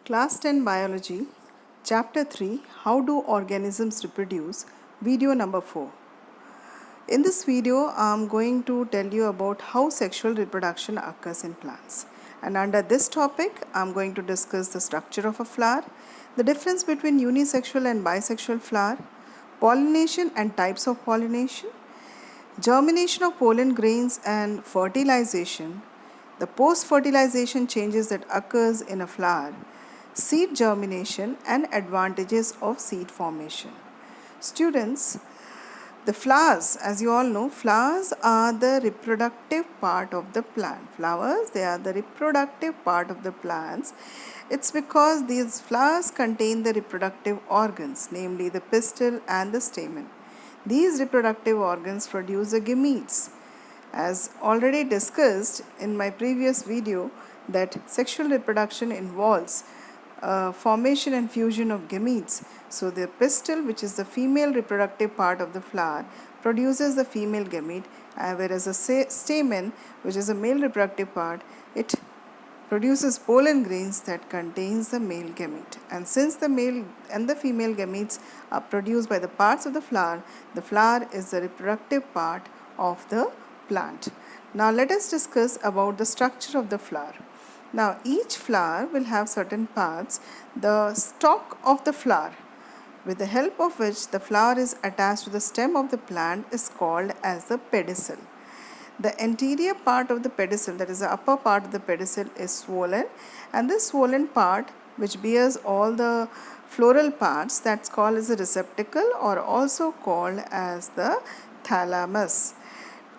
Class 10 Biology, Chapter 3 How Do Organisms Reproduce? Video number 4. In this video, I am going to tell you about how sexual reproduction occurs in plants. And under this topic, I am going to discuss the structure of a flower, the difference between unisexual and bisexual flower, pollination and types of pollination, germination of pollen grains and fertilization, the post-fertilization changes that occurs in a flower, seed germination and advantages of seed formation. Students, the flowers, as you all know, flowers are the reproductive part of the plant. Flowers, they are the reproductive part of the plants. It's because these flowers contain the reproductive organs, namely the pistil and the stamen. These reproductive organs produce the gametes. As already discussed in my previous video, that sexual reproduction involves formation and fusion of gametes. So the pistil, which is the female reproductive part of the flower, produces the female gamete, whereas the stamen, which is the male reproductive part, it produces pollen grains that contains the male gamete. And since the male and the female gametes are produced by the parts of the flower is the reproductive part of the plant. Now let us discuss about the structure of the flower. Now each flower will have certain parts. The stalk of the flower, with the help of which the flower is attached to the stem of the plant, is called as the pedicel. The anterior part of the pedicel, that is the upper part of the pedicel, is swollen, and this swollen part, which bears all the floral parts, that's called as a receptacle or also called as the thalamus.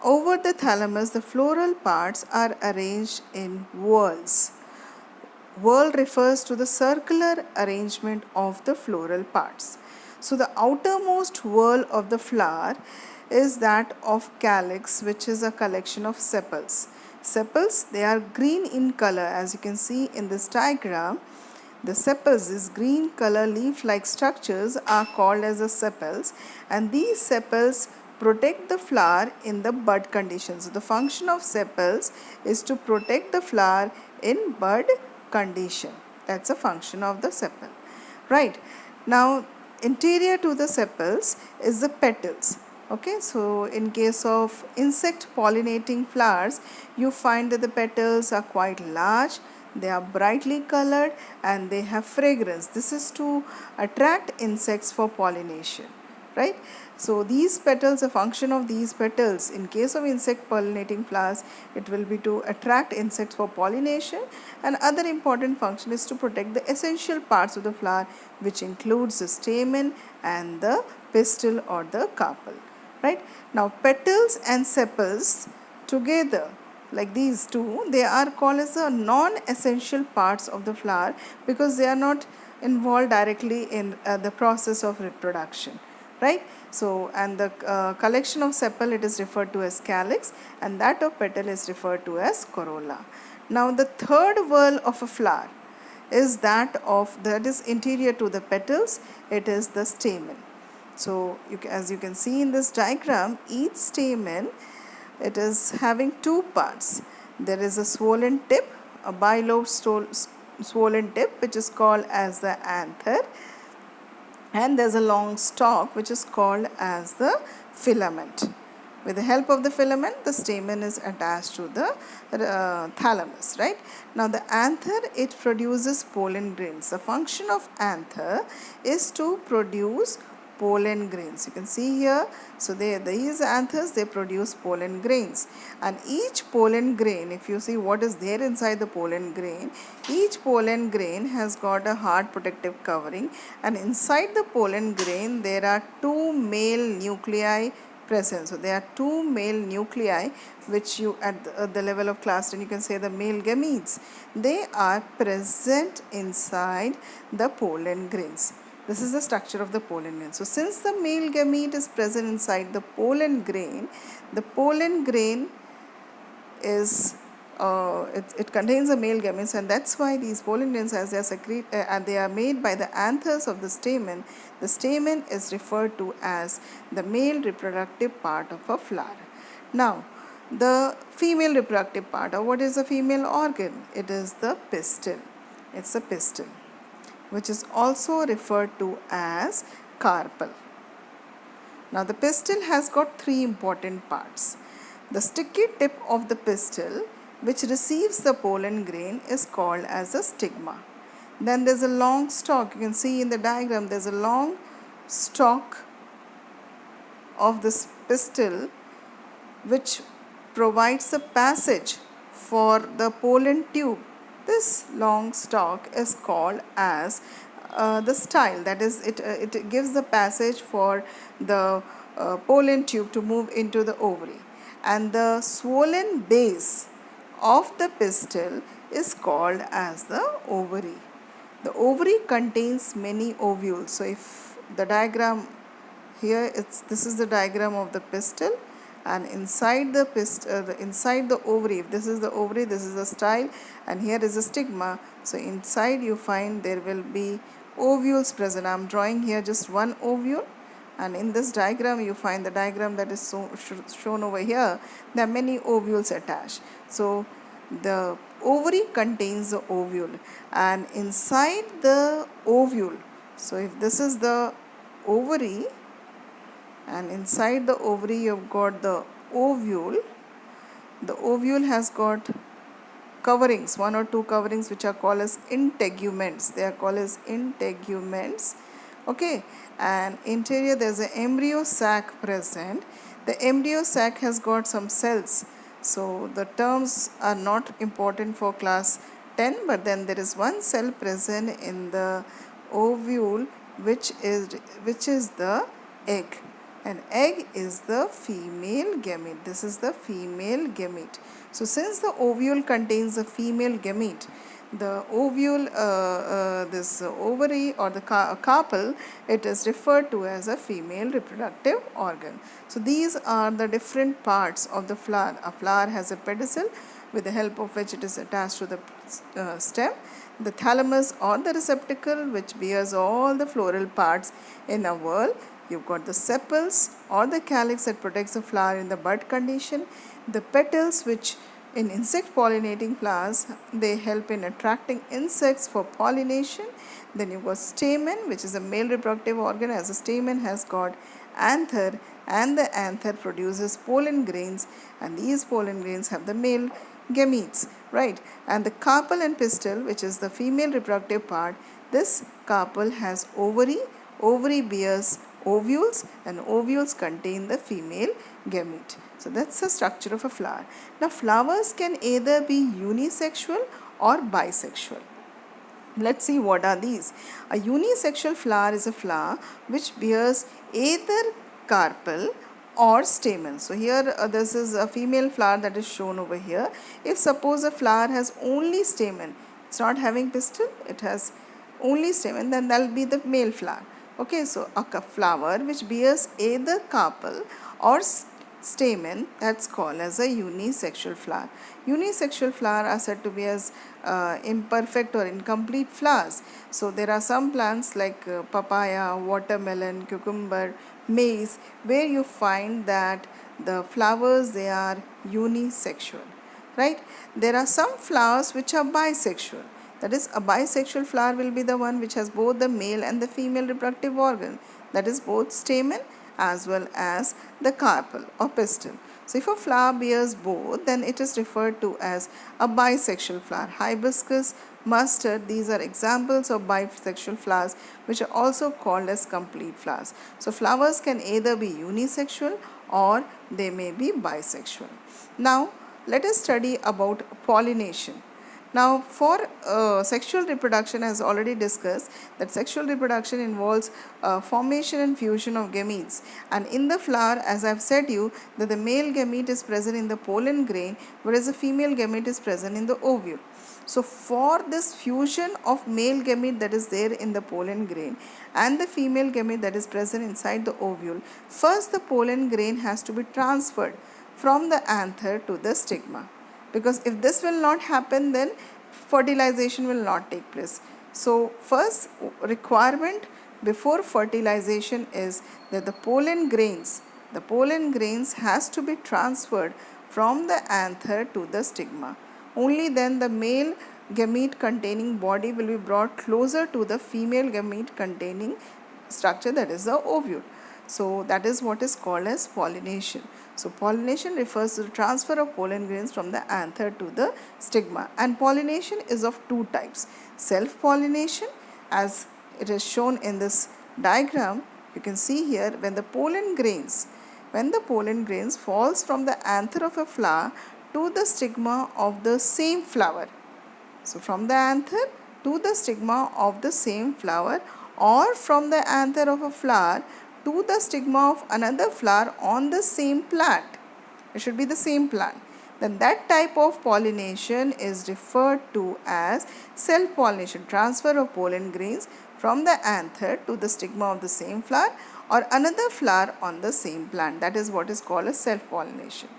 Over the thalamus, the floral parts are arranged in whorls. Whorl refers to the circular arrangement of the floral parts. So the outermost whorl of the flower is that of calyx, which is a collection of sepals. Sepals, they are green in color, as you can see in this diagram. The sepals, these green color leaf-like structures, are called as the sepals, and these sepals protect the flower in the bud condition. So the function of sepals is to protect the flower in bud condition. That's a function of the sepal. Right. Now, interior to the sepals is the petals. Okay, so in case of insect pollinating flowers, you find that the petals are quite large, they are brightly colored, and they have fragrance. This is to attract insects for pollination, right? So these petals, a function of these petals, in case of insect pollinating flowers, it will be to attract insects for pollination, and other important function is to protect the essential parts of the flower, which includes the stamen and the pistil or the carpel. Right? Now petals and sepals together, like these two, they are called as the non-essential parts of the flower because they are not involved directly in the process of reproduction. Right? So, and the collection of sepal, it is referred to as calyx, and that of petal is referred to as corolla. Now the third whorl of a flower is that is interior to the petals, it is the stamen. So as you can see in this diagram, each stamen, it is having two parts. There is a swollen tip, a bilobed swollen tip, which is called as the anther, and there's a long stalk which is called as the filament. With the help of the filament, the stamen is attached to the thalamus, right? Now the anther, it produces pollen grains. The function of anther is to produce pollen grains. You can see here, so these anthers, they produce pollen grains, and each pollen grain, if you see what is there inside the pollen grain, each pollen grain has got a hard protective covering, and inside the pollen grain there are two male nuclei present. So there are two male nuclei which you at the level of class 10 you can say the male gametes. They are present inside the pollen grains. This is the structure of the pollen grain. So since the male gamete is present inside the pollen grain is it contains the male gametes, and that's why these pollen grains, as they are made by the anthers of the stamen is referred to as the male reproductive part of a flower. Now the female reproductive part, or what is the female organ? It is the pistil. It's a pistil. which is also referred to as carpel. Now the pistil has got three important parts. The sticky tip of the pistil, which receives the pollen grain, is called as a stigma. Then there's a long stalk. You can see in the diagram there's a long stalk of this pistil which provides a passage for the pollen tube. This long stalk is called as the style, that is, it gives the passage for the pollen tube to move into the ovary. And the swollen base of the pistil is called as the ovary. The ovary contains many ovules. So if the diagram here, this is the diagram of the pistil, and inside the inside the ovary, if this is the ovary, this is the style, and here is the stigma. So inside you find there will be ovules present. I am drawing here just one ovule, and in this diagram you find the diagram that is shown over here. There are many ovules attached. So the ovary contains the ovule, and inside the ovule, so if this is the ovary, and inside the ovary you've got the ovule. The ovule has got coverings, one or two coverings, which are called as integuments. They are called as integuments. Okay, and interior there's an embryo sac present. The embryo sac has got some cells. So the terms are not important for class 10, but then there is one cell present in the ovule, which is the egg. An egg is the female gamete. This is the female gamete. So since the ovule contains a female gamete, the ovule, this ovary or the carpel, it is referred to as a female reproductive organ. So these are the different parts of the flower. A flower has a pedicel, with the help of which it is attached to the stem. The thalamus or the receptacle, which bears all the floral parts in a whorl. You've got the sepals or the calyx that protects the flower in the bud condition. The petals, which in insect pollinating flowers, they help in attracting insects for pollination. Then you've got stamen, which is a male reproductive organ, as the stamen has got anther, and the anther produces pollen grains, and these pollen grains have the male gametes, right? And the carpel and pistil, which is the female reproductive part, this carpel has ovary. Ovary bears ovules, and ovules contain the female gamete. So that's the structure of a flower. Now flowers can either be unisexual or bisexual. Let's see what are these. A unisexual flower is a flower which bears either carpel or stamen. So here this is a female flower that is shown over here. If suppose a flower has only stamen, it's not having pistil, it has only stamen, then that will be the male flower. Okay, so a flower which bears either carpel or stamen, that's called as a unisexual flower. Unisexual flowers are said to be as imperfect or incomplete flowers. So there are some plants like papaya, watermelon, cucumber, maize, where you find that the flowers, they are unisexual, right? There are some flowers which are bisexual. That is, a bisexual flower will be the one which has both the male and the female reproductive organ, that is both stamen as well as the carpel or pistil. So if a flower bears both, then it is referred to as a bisexual flower. Hibiscus, mustard, these are examples of bisexual flowers, which are also called as complete flowers. So flowers can either be unisexual or they may be bisexual. Now let us study about pollination. Now for sexual reproduction, as already discussed, that sexual reproduction involves formation and fusion of gametes, and in the flower, as I have said you, that the male gamete is present in the pollen grain, whereas the female gamete is present in the ovule. So for this fusion of male gamete that is there in the pollen grain and the female gamete that is present inside the ovule, first the pollen grain has to be transferred from the anther to the stigma. Because if this will not happen, then fertilization will not take place. So first requirement before fertilization is that the pollen grains has to be transferred from the anther to the stigma. Only then the male gamete containing body will be brought closer to the female gamete containing structure, that is the ovule. So that is what is called as pollination. So pollination refers to the transfer of pollen grains from the anther to the stigma, and pollination is of two types: self pollination, as it is shown in this diagram. You can see here, when the pollen grains falls from the anther of a flower to the stigma of the same flower. So from the anther to the stigma of the same flower, or from the anther of a flower to the stigma of another flower on the same plant. It should be the same plant. Then that type of pollination is referred to as self-pollination, transfer of pollen grains from the anther to the stigma of the same flower or another flower on the same plant. That is what is called as self-pollination.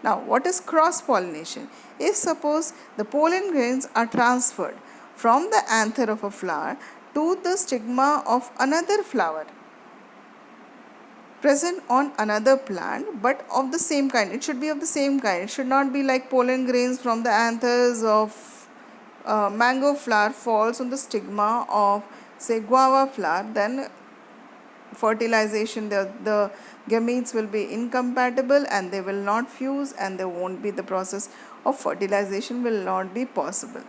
Now, what is cross-pollination? If suppose the pollen grains are transferred from the anther of a flower to the stigma of another flower present on another plant, but of the same kind. It should be of the same kind. It should not be like pollen grains from the anthers of mango flower falls on the stigma of, say, guava flower. Then fertilization, the gametes will be incompatible and they will not fuse, and there won't be the process of fertilization will not be possible.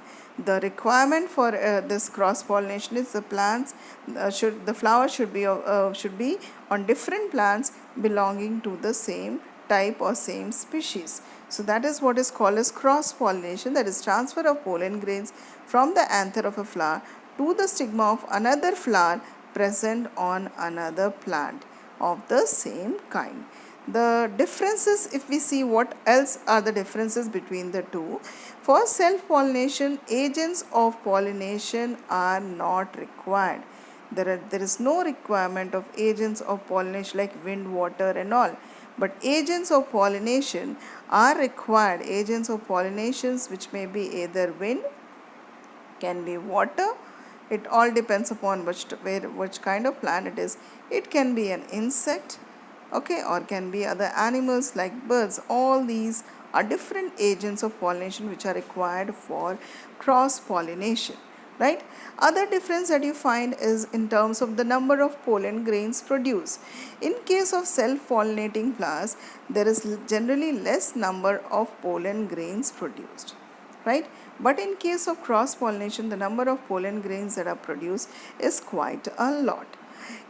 The requirement for this cross pollination is the plants the flower should be on different plants belonging to the same type or same species. So that is what is called as cross pollination, that is transfer of pollen grains from the anther of a flower to the stigma of another flower present on another plant of the same kind. The differences, if we see what else are the differences between the two. For self-pollination, agents of pollination are not required. There is no requirement of agents of pollination like wind, water and all. But agents of pollination are required. Agents of pollinations, which may be either wind, can be water. It all depends upon which kind of plant it is. It can be an insect, okay, or can be other animals like birds. All these are different agents of pollination which are required for cross pollination, right? Other difference that you find is in terms of the number of pollen grains produced. In case of self pollinating flowers, there is generally less number of pollen grains produced, right? But in case of cross pollination, the number of pollen grains that are produced is quite a lot.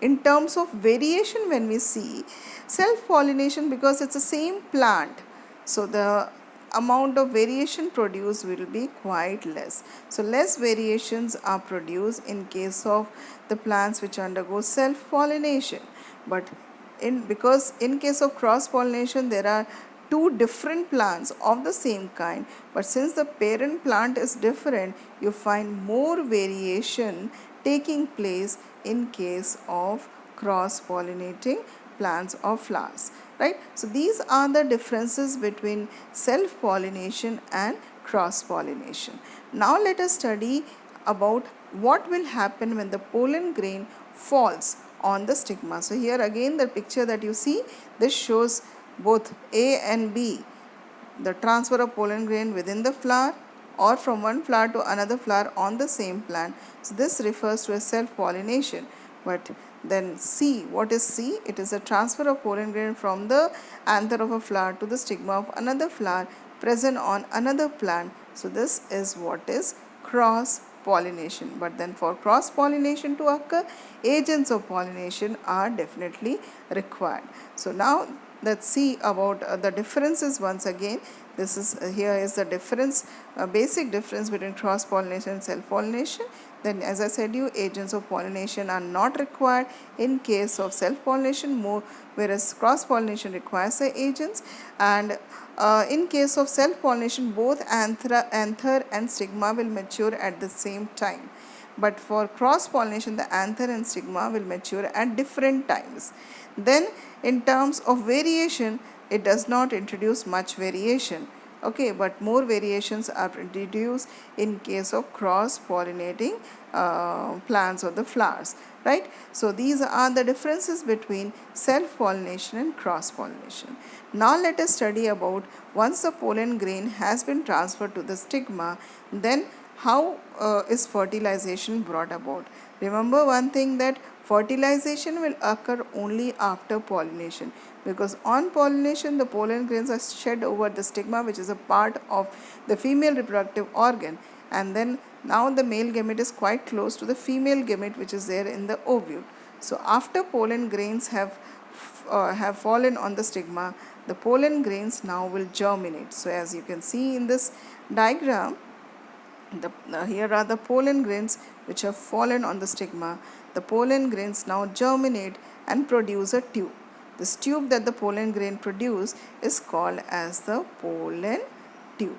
In terms of variation, when we see self pollination, because it's the same plant, so the amount of variation produced will be quite less. So less variations are produced in case of the plants which undergo self pollination. But because in case of cross pollination, there are two different plants of the same kind, but since the parent plant is different, you find more variation taking place in case of cross pollinating plants or flowers, right? So these are the differences between self pollination and cross pollination. Now let us study about what will happen when the pollen grain falls on the stigma. So here again, the picture that you see, this shows both A and B, the transfer of pollen grain within the flower or from one flower to another flower on the same plant. So this refers to a self-pollination. But then C, what is C? It is a transfer of pollen grain from the anther of a flower to the stigma of another flower present on another plant. So this is what is cross pollination. But then for cross pollination to occur, agents of pollination are definitely required. So now let's see about the differences once again. This is here is the difference, basic difference between cross pollination and self pollination. Then, as I said you, agents of pollination are not required in case of self pollination, more, whereas cross pollination requires the agents. And in case of self pollination, both anther and stigma will mature at the same time. But for cross pollination, the anther and stigma will mature at different times. Then in terms of variation, it does not introduce much variation, okay, but more variations are introduced in case of cross pollinating plants or the flowers, right? So these are the differences between self pollination and cross pollination. Now let us study about once the pollen grain has been transferred to the stigma, then how is fertilization brought about? Remember one thing, that fertilization will occur only after pollination, because on pollination the pollen grains are shed over the stigma, which is a part of the female reproductive organ, and then now the male gamete is quite close to the female gamete which is there in the ovule. So after pollen grains have fallen on the stigma, the pollen grains now will germinate. So as you can see in this diagram, here are the pollen grains which have fallen on the stigma. The pollen grains now germinate and produce a tube. This tube that the pollen grain produce is called as the pollen tube.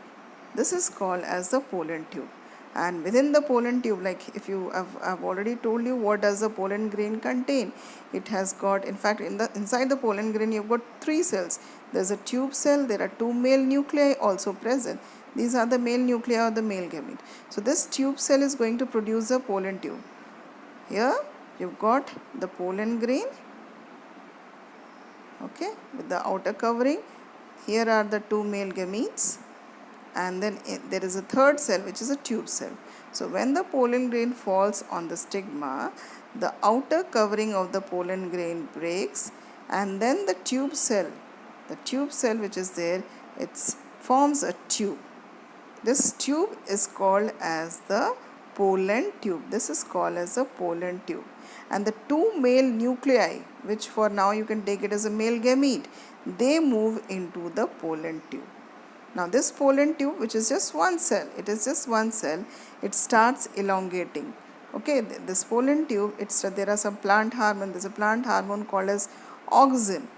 This is called as the pollen tube. And within the pollen tube, like if you I've already told you what does the pollen grain contain. It has got, in fact, inside the pollen grain you've got 3 cells. There's a tube cell, there are 2 male nuclei also present. These are the male nuclei or the male gamete. So this tube cell is going to produce a pollen tube. Here you've got the pollen grain, okay, with the outer covering. Here are the 2 male gametes, and then there is a third cell which is a tube cell. So when the pollen grain falls on the stigma, the outer covering of the pollen grain breaks, and then the tube cell which is there, it forms a tube. This tube is called as the pollen tube. This is called as the pollen tube. And the 2 male nuclei, which for now you can take it as a male gamete, they move into the pollen tube. Now this pollen tube, which is just one cell, it starts elongating. Okay, this pollen tube, there are some plant hormone. There's a plant hormone called as auxin,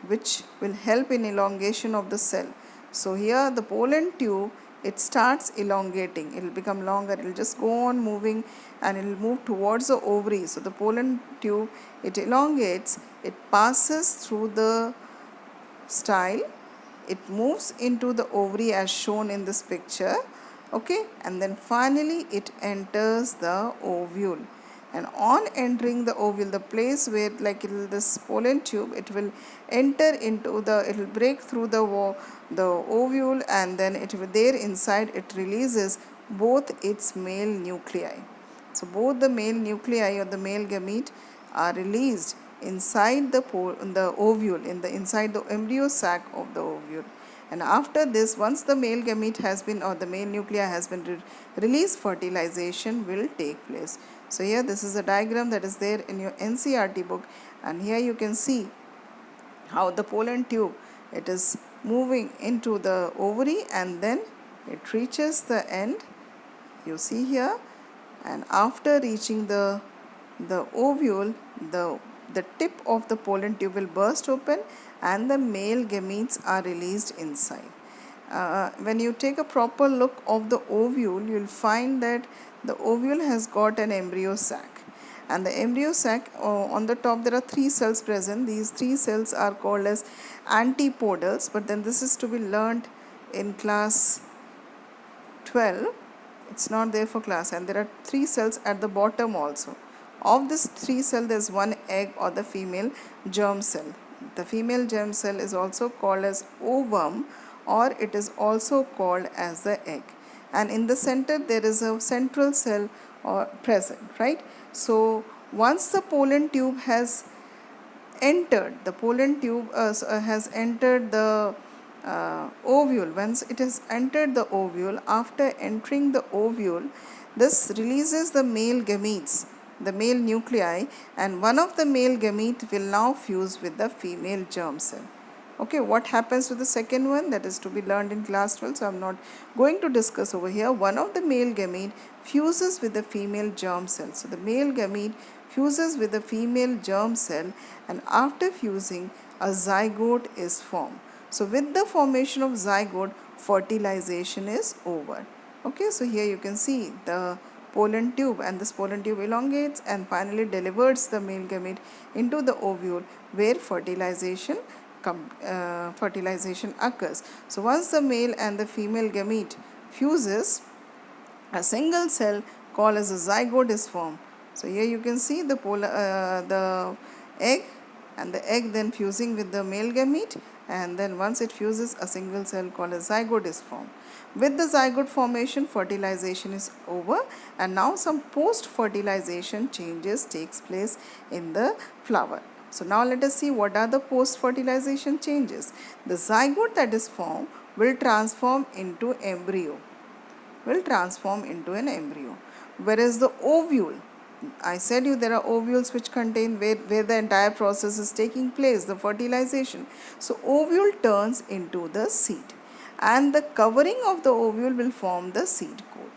which will help in elongation of the cell. So here the pollen tube, it starts elongating. It will become longer. It will just go on moving, and it will move towards the ovary. So the pollen tube, it elongates. It passes through the style. It moves into the ovary as shown in this picture. Okay, and then finally it enters the ovule. And on entering the ovule, the place where this pollen tube, it will enter into it will break through the ovule, and then it will, there inside it releases both its male nuclei. So both the male nuclei or the male gamete are released inside the ovule, inside the embryo sac of the ovule. And after this, once the male gamete has been, or the male nuclei has been released, fertilization will take place. So here this is a diagram that is there in your NCERT book, and here you can see how the pollen tube, it is moving into the ovary, and then it reaches the end, you see here, and after reaching the ovule, the tip of the pollen tube will burst open, and the male gametes are released inside. When you take a proper look of the ovule, you will find that the ovule has got an embryo sac, and the embryo sac, on the top there are 3 cells present. These 3 cells are called as antipodals, but then this is to be learnt in class 12. It's not there for class, and there are 3 cells at the bottom also. Of this 3 cell, there is 1 egg or the female germ cell. The female germ cell is also called as ovum, or it is also called as the egg. And in the center there is a central cell present, right? So once the pollen tube has entered, the ovule, once it has entered the ovule, after entering the ovule, this releases the male gametes, the male nuclei, and one of the male gamete will now fuse with the female germ cell. Okay, what happens to the second one? That is to be learned in class 12, so I am not going to discuss over here. One of the male gamete fuses with the female germ cell. So the male gamete fuses with the female germ cell, and after fusing, a zygote is formed. So with the formation of zygote, fertilization is over. Okay, so here you can see the pollen tube, and this pollen tube elongates and finally delivers the male gamete into the ovule, where fertilization occurs. So once the male and the female gamete fuses, a single cell called as a zygote is formed. So here you can see the egg, and the egg then fusing with the male gamete, and then once it fuses, a single cell called as zygote is formed. With the zygote formation, fertilization is over, and now some post-fertilization changes takes place in the flower. So now let us see what are the post-fertilization changes. The zygote that is formed will transform into embryo, whereas the ovule, I said you there are ovules which contain where the entire process is taking place, the fertilization. So ovule turns into the seed, and the covering of the ovule will form the seed coat.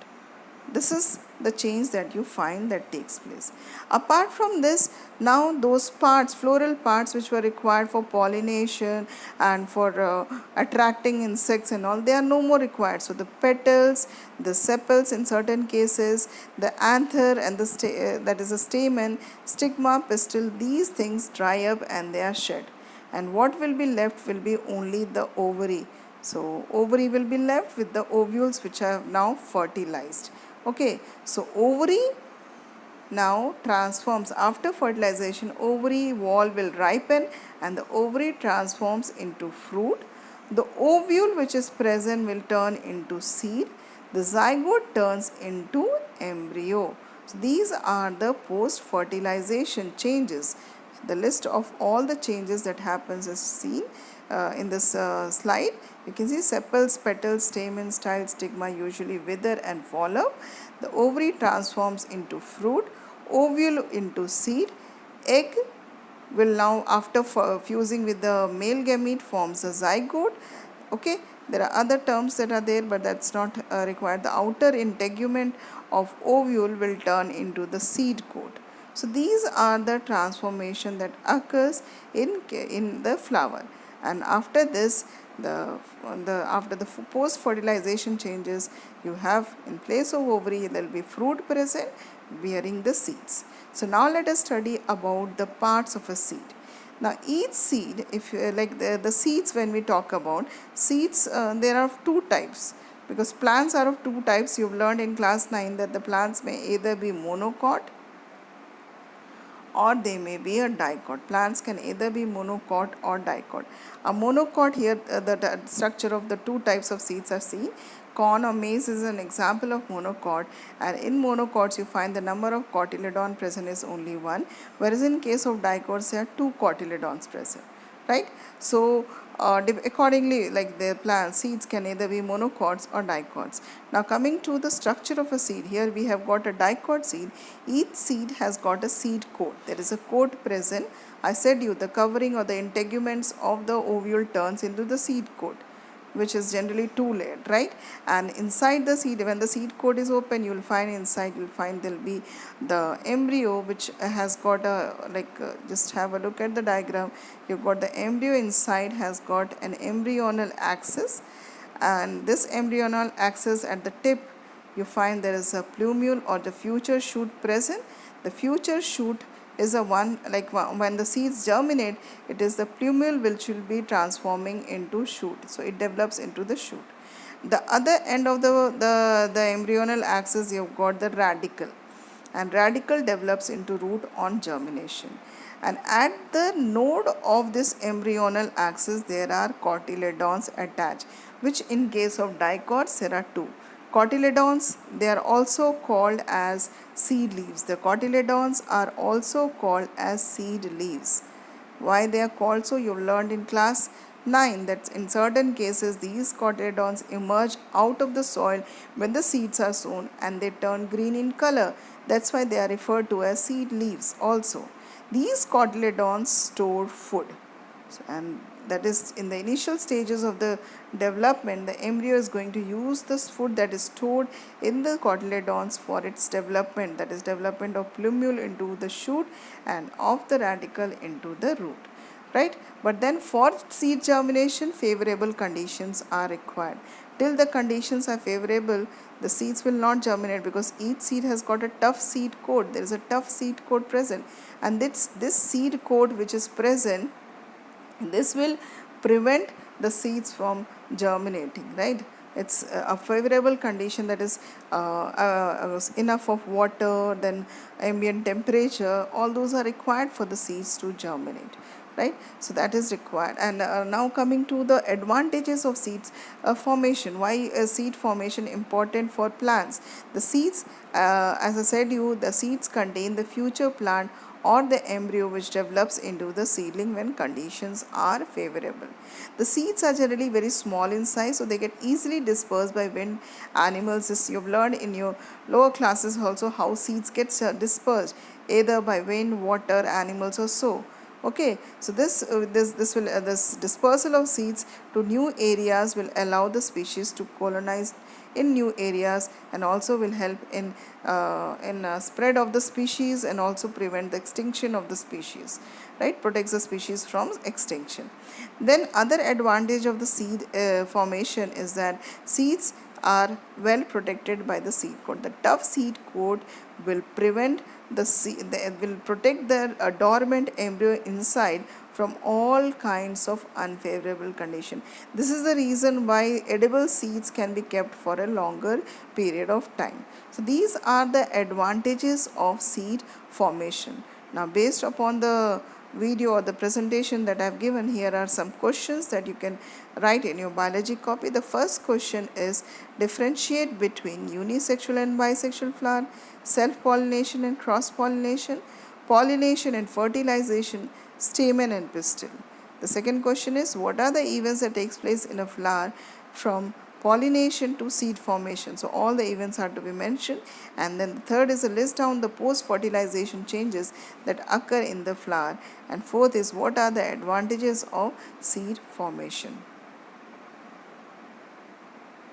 This is the change that you find that takes place. Apart from this, now those parts, floral parts which were required for pollination and for attracting insects and all, they are no more required. So the petals, the sepals in certain cases, the anther and the that is a stamen, stigma, pistil, these things dry up and they are shed. And what will be left will be only the ovary. So ovary will be left with the ovules which are now fertilized. Okay, so ovary now transforms after fertilization. Ovary wall will ripen and the ovary transforms into fruit. The ovule which is present will turn into seed. The zygote turns into embryo. So these are the post fertilization changes. The list of all the changes that happens is seen in this slide. You can see sepals, petals, stamen, style, stigma usually wither and fall off. The ovary transforms into fruit, ovule into seed, egg will now after fusing with the male gamete forms a zygote. Okay, there are other terms that are there, but that's not required. The outer integument of ovule will turn into the seed coat. So these are the transformation that occurs in the flower. And after this, after the post fertilization changes, you have in place of ovary there will be fruit present bearing the seeds. So now let us study about the parts of a seed. Now each seed, if you like the seeds, when we talk about seeds, there are two types, because plants are of two types. You've learned in class 9 that the plants may either be monocot or they may be a dicot. Plants can either be monocot or dicot. A monocot, here the structure of the two types of seeds are seen. Corn or maize is an example of monocot, and in monocots you find the number of cotyledon present is only one, whereas in case of dicots there are two cotyledons present, right? So accordingly, like the plant seeds can either be monocots or dicots. Now coming to the structure of a seed, here we have got a dicot seed. Each seed has got a seed coat. There is a coat present. I said you the covering or the integuments of the ovule turns into the seed coat, which is generally two layered, right? And inside the seed, when the seed coat is open, you will find inside, you will find there will be the embryo, which has got a just have a look at the diagram. You've got the embryo inside, has got an embryonal axis, and this embryonal axis at the tip you find there is a plumule or the future shoot present. The future shoot is a one, like when the seeds germinate, it is the plumule which will be transforming into shoot. So it develops into the shoot. The other end of the embryonal axis, you've got the radicle, and radicle develops into root on germination. And at the node of this embryonal axis there are cotyledons attached, which in case of dicots there are two. Cotyledons, they are also called as seed leaves. The cotyledons are also called as seed leaves. Why they are called so? You learned in class 9 that in certain cases these cotyledons emerge out of the soil when the seeds are sown and they turn green in color. That's why they are referred to as seed leaves also. These cotyledons store food. And that is in the initial stages of the development, the embryo is going to use this food that is stored in the cotyledons for its development, that is development of plumule into the shoot and of the radicle into the root, right? But then for seed germination, favorable conditions are required. Till the conditions are favorable, the seeds will not germinate, because each seed has got a tough seed coat. There is a tough seed coat present, and this seed coat which is present, this will prevent the seeds from germinating, right? It's a favorable condition, that is enough of water, then ambient temperature, all those are required for the seeds to germinate. right? So that is required. And now coming to the advantages of seeds formation. Why is seed formation important for plants? The seeds, as I said you, the seeds contain the future plant or the embryo which develops into the seedling when conditions are favorable. The seeds are generally very small in size, so they get easily dispersed by wind, animals. As you've learned in your lower classes also how seeds get dispersed either by wind, water, animals or so. Okay, so this dispersal of seeds to new areas will allow the species to colonize in new areas, and also will help in spread of the species, and also prevent the extinction of the species, right? Protects the species from extinction. Then other advantage of the seed formation is that seeds are well protected by the seed coat. The tough seed coat will prevent will protect the dormant embryo inside from all kinds of unfavorable condition. This is the reason why edible seeds can be kept for a longer period of time. So these are the advantages of seed formation. Now, based upon the video or the presentation that I have given, here are some questions that you can write in your biology copy. The first question is, differentiate between unisexual and bisexual flower, self-pollination and cross-pollination, pollination and fertilization, stamen and pistil. The second question is, what are the events that takes place in a flower from pollination to seed formation? So all the events are to be mentioned. And then the third is, a list down the post fertilization changes that occur in the flower. And fourth is, what are the advantages of seed formation?